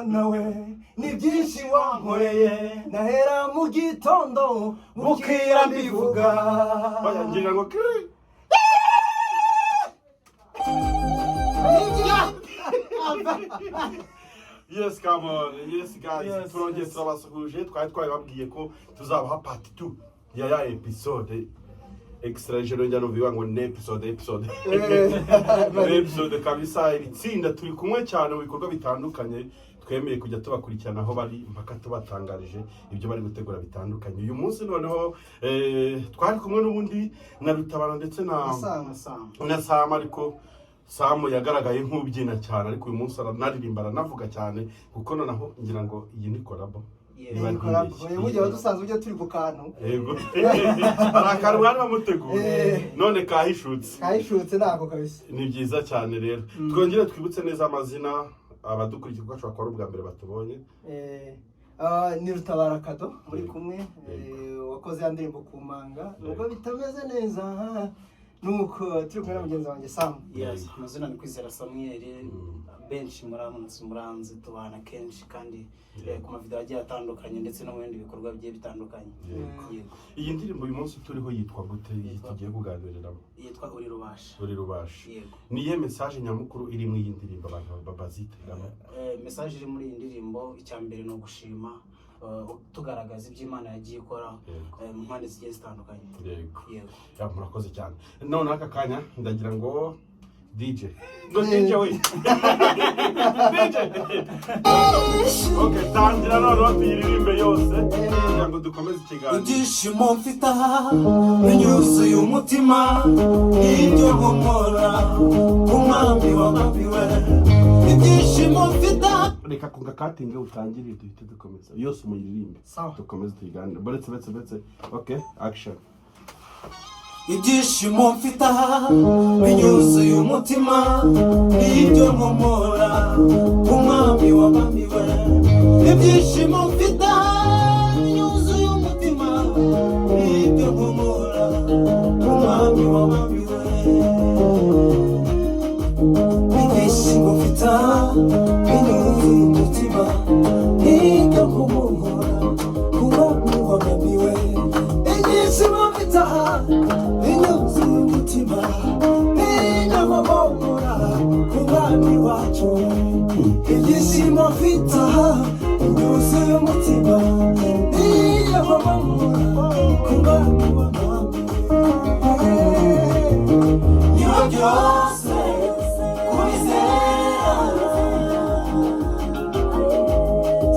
Nawe ni byinshi wankoreye nahera mu gitondo bukira mbivuga bayangira ngo Yes, come on. Yes, guys. Turongeye turabasuhuje twari twababwiye ko tuzabaha part 2 ya episode extra jero njya nubiwa ngo ne episode kabisa itsinda turi kumwe cyane mu bikorwa bitandukanye twemeye kujya tubakurikirana aho bari mpaka tubatangarije ibyo bari gutegura bitandukanye uyu munsi noneho twari kumwe n'ubundi na Rutabana ndetse na Sama ariko Samu yagaragaye nk'ubyina cyane ariko uyu munsi aranaririmba aranavuga cyane kuko noneho ngira ngo iyi ni collabo Mujye badusanzwe ujya turi ku kantu. Yego. Arakara umwana bamuteguye. None kahishutse nako kabisa. Ni byiza cyane rero. Twongere twibutse neza amazina abadukurikira ko ashobora kuba ubwa mbere batubonye. Ni Rutabara Kado muri kumwe wakoze nindrimbo ku manga. Ubwo bitameze neza. Nuko turi kumwe na mugenzi wanjye Sam. Yes, amazina ni Kwizera Samuel. Benshi muranzi tubana kenshi kandi ku mavideo agiye atandukanye ndetse no mu bindi bikorwa bigiye bitandukanye. Iyi ndirimbo uyu munsi turiho yitwa gute tugiye kuganiriramo? Yitwa Uri Rubasha. Ni iyihe message nyamukuru iri mu iyi ndirimbo abantu bazitegamo? Message iri muri iyi ndirimbo icyambere no gushima tugaragaza iby'Imana yagiye ikora mu mpande zigiye zitandukanye. Yego. Murakoze cyane. None aka kanya ndagira ngo DJ. DJ we. DJ. Okay, tangira no tuyiririmbe yose. Kugira ngo dukomeze ikiganiro. Ibyishimo mfite binyuzuye umutima ibyo nkora umwami w'ababiwe. Ibyishimo mfite reka kunga katinge utangire duhite dukomeza. Yose muyiririmbe. Dukomeze tuyiganire. Buretse. Okay, action. Ibyishimo mfite binyuzuye umutima ibyo nkora umwami w'ababiwe. Ibyishimo mfite binyuzuye umutima ibyo nkora umwami w'ababiwe. Ibyishimo mfite binyuzuye umutima ibyo nkora umwami w'ababiwe. Ibyishimo mfite Ibyishimo mfite binyuzuye umutima iyo nkora ku mwami w'ababiwe. Niyo byose kubizera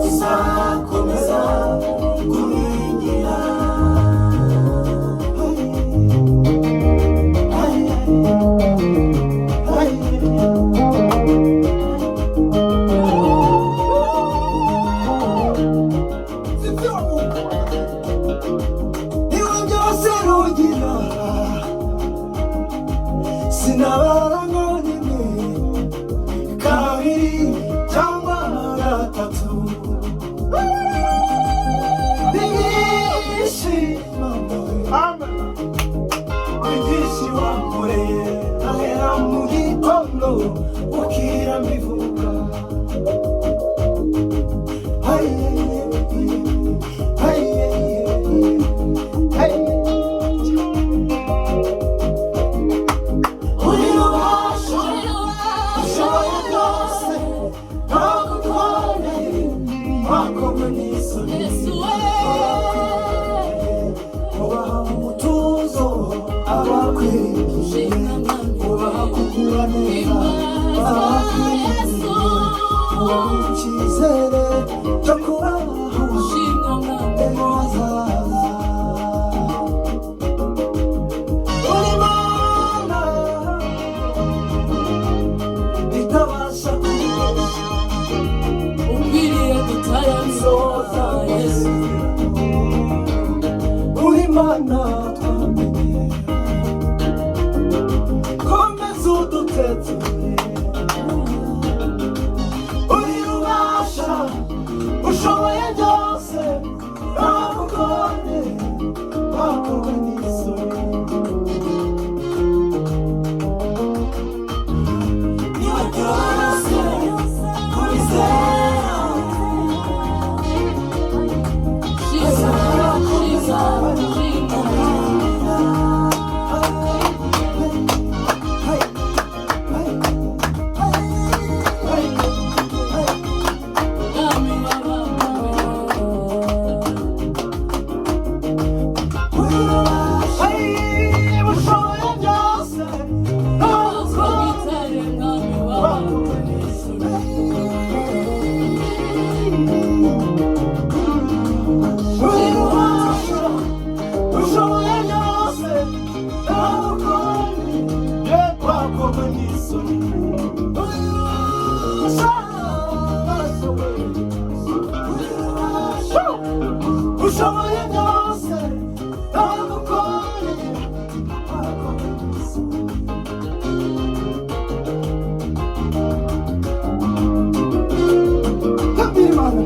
tuzakomeza kumwigira. Ukira mbivuga Uri Rubasha ushoboye byose ntakutware wakomwe n'isoni ubaha umutuzo abakwirije ubaha kugura neza icyizere cyo kubaho ejo hazaza. Uri Mana itabasha kubeshya ukwiriye gutayansoza Yesu. Uri Mana twamenye komeza udutetse. Ushoboye byose ntakugone wakorwa n'isoni. ushoboye byose nagukorera wakomeza batambirimana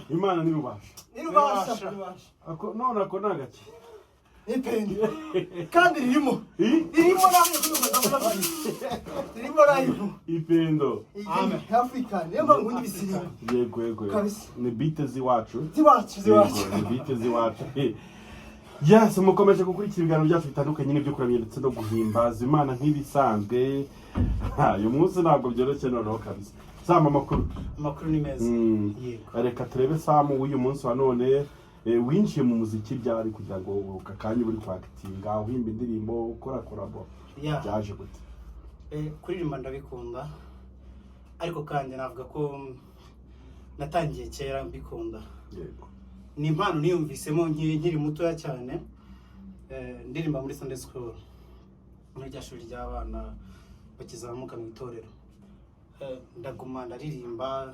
Imana nirubasha. nirubasha. Ako none ako nagaki. Ipendo. Kandi ririmo. Ririmo namwe kunoza ririmo live. Ipendo. Amen. Africa. Niyo ngundi bisirimu. Yego. Ni beat ziwacu. Ziwacu. Ni beat ziwacu. Yes, mukomeje gukurikira ibiganiro byacu bitandukanye n'ibyo kuramya ndetse no guhimbaza Imana nk'ibisanzwe. Uyu munsi ntabwo byoroshye noneho kabisa. Sama makuru ni meza. Yego. Reka turebe Samu w'uyu munsi wa none winjiye mu muziki byari kugira ngo kakanye buri kwakitinga uhimba indirimbo ukora korabo. Byaje gute? Kuririmba ndabikunda. Ariko kandi navuga ko natangiye kera mbikunda. Yego. Ni impano niyumvisemo nkiri mutoya cyane. Ndirimba muri Sunday school. Muri ryashuri ry'abana bakizamuka mu itorero. Ndaguma ndaririmba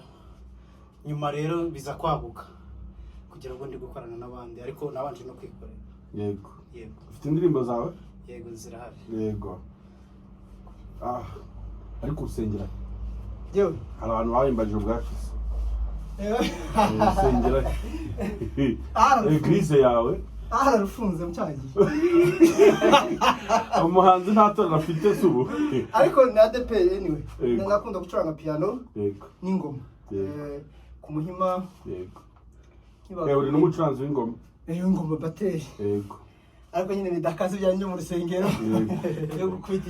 nyuma rero biza kwaguka kugira ngo ndi gukorana n'abandi ariko nabanje no kwikorera. Yego. Ufite indirimbo zawe? Yego zirahari. Yego. Ariko usengera. Yewe. Hari abantu bahimbaje ubwashise. Usengera. Eglise yawe? Rufunze mcyagiye. Umuhanzi ntatora afite subu. Ariko na ADP anyway. Ndakunda gucuranga piano n'ingoma. ku Muhima. Yego. Uri n'umucuranzi w'ingoma. Ingoma bateri. Yego. Ariko nyine bidakaze byanjye mu rusengero yo gukubita